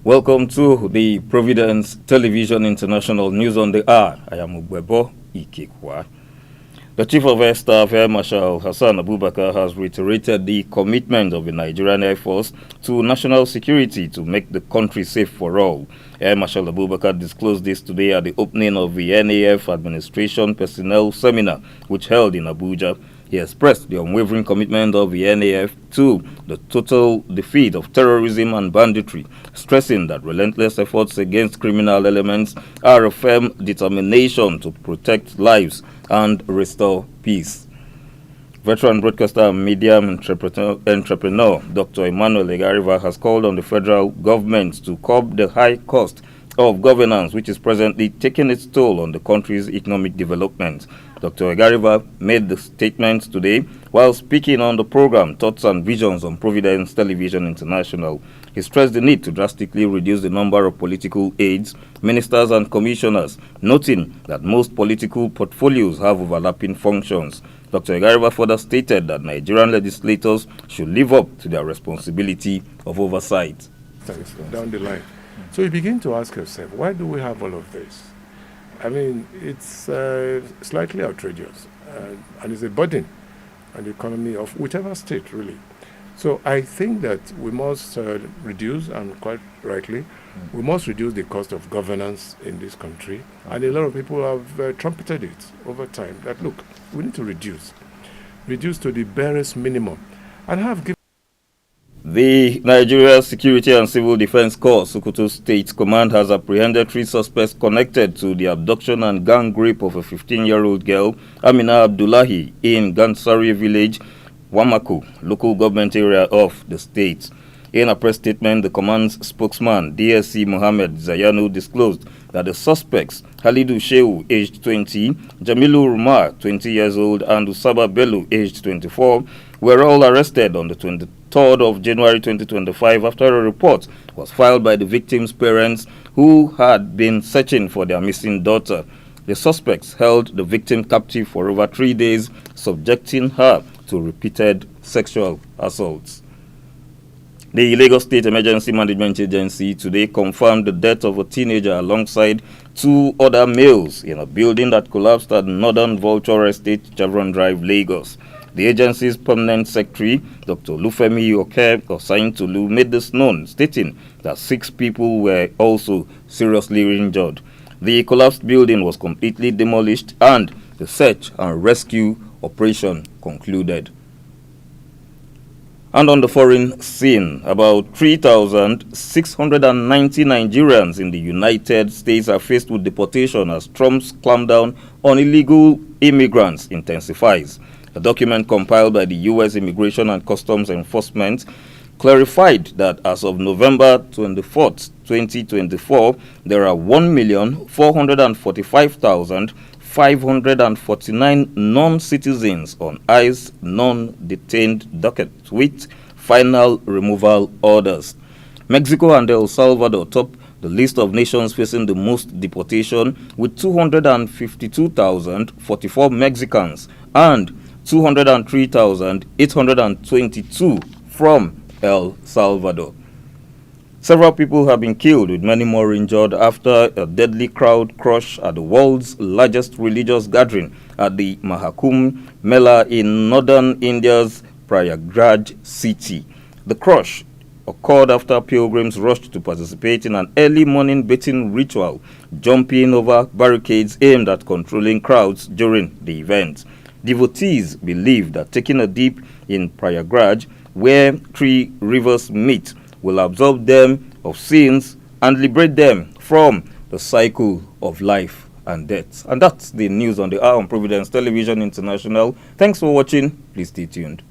Welcome to the Providence Television International News on the Hour. I am Ubebo Ikekwa. The Chief of Air Staff, Air Marshal Hassan Abubakar, has reiterated the commitment of the Nigerian Air Force to national security to make the country safe for all. Air Marshal Abubakar disclosed this today at the opening of the NAF Administration Personnel Seminar, which held in Abuja. He expressed the unwavering commitment of the NAF to the total defeat of terrorism and banditry, stressing that relentless efforts against criminal elements are a firm determination to protect lives and restore peace. Veteran broadcaster and media entrepreneur Dr. Emmanuel Egariva has called on the federal government to curb the high cost of governance, which is presently taking its toll on the country's economic development. Dr. Egariva made the statement today while speaking on the program Thoughts and Visions on Providence Television International. He stressed the need to drastically reduce the number of political aides, ministers and commissioners, noting that most political portfolios have overlapping functions. Dr. Egariva further stated that Nigerian legislators should live up to their responsibility of oversight. Down the line. So you begin to ask yourself, why do we have all of this? I mean, it's slightly outrageous, and it's a burden on the economy of whichever state, really. So I think that we must reduce, and quite rightly, we must reduce the cost of governance in this country. And a lot of people have trumpeted it over time, that look, we need to reduce to the barest minimum, and have given. The Nigeria Security and Civil Defense Corps, Sokoto State Command, has apprehended 3 suspects connected to the abduction and gang rape of a 15-year-old girl, Amina Abdullahi, in Gansari village, Wamako, local government area of the state. In a press statement, the command's spokesman, DSC Mohammed Zayanu, disclosed that the suspects, Halidu Shehu, aged 20, Jamilu Rumar, 20 years old, and Usaba Bello, aged 24, were all arrested on the 23rd of January 2025 after a report was filed by the victim's parents who had been searching for their missing daughter. The suspects held the victim captive for over 3 days, subjecting her to repeated sexual assaults. The Lagos State Emergency Management Agency today confirmed the death of a teenager alongside 2 other males in a building that collapsed at Northern Vulture Estate, Chevron Drive, Lagos. The agency's permanent secretary, Dr. Lufemi Osaintolu, made this known, stating that 6 people were also seriously injured. The collapsed building was completely demolished and the search and rescue operation concluded. And on the foreign scene, about 3,690 Nigerians in the United States are faced with deportation as Trump's clampdown on illegal immigrants intensifies. A document compiled by the U.S. Immigration and Customs Enforcement clarified that as of November 24th, 2024, there are 1,445,549 non-citizens on ICE non-detained docket with final removal orders. Mexico and El Salvador top the list of nations facing the most deportation, with 252,044 Mexicans and 203,822 from El Salvador. Several people have been killed with many more injured after a deadly crowd crush at the world's largest religious gathering at the Mahakumbh Mela in northern India's Prayagraj city. The crush occurred after pilgrims rushed to participate in an early morning bathing ritual, jumping over barricades aimed at controlling crowds during the event. Devotees believe that taking a dip in Prayagraj, where 3 rivers meet, will absolve them of sins and liberate them from the cycle of life and death. And that's the news on the hour on Providence Television International. Thanks for watching. Please stay tuned.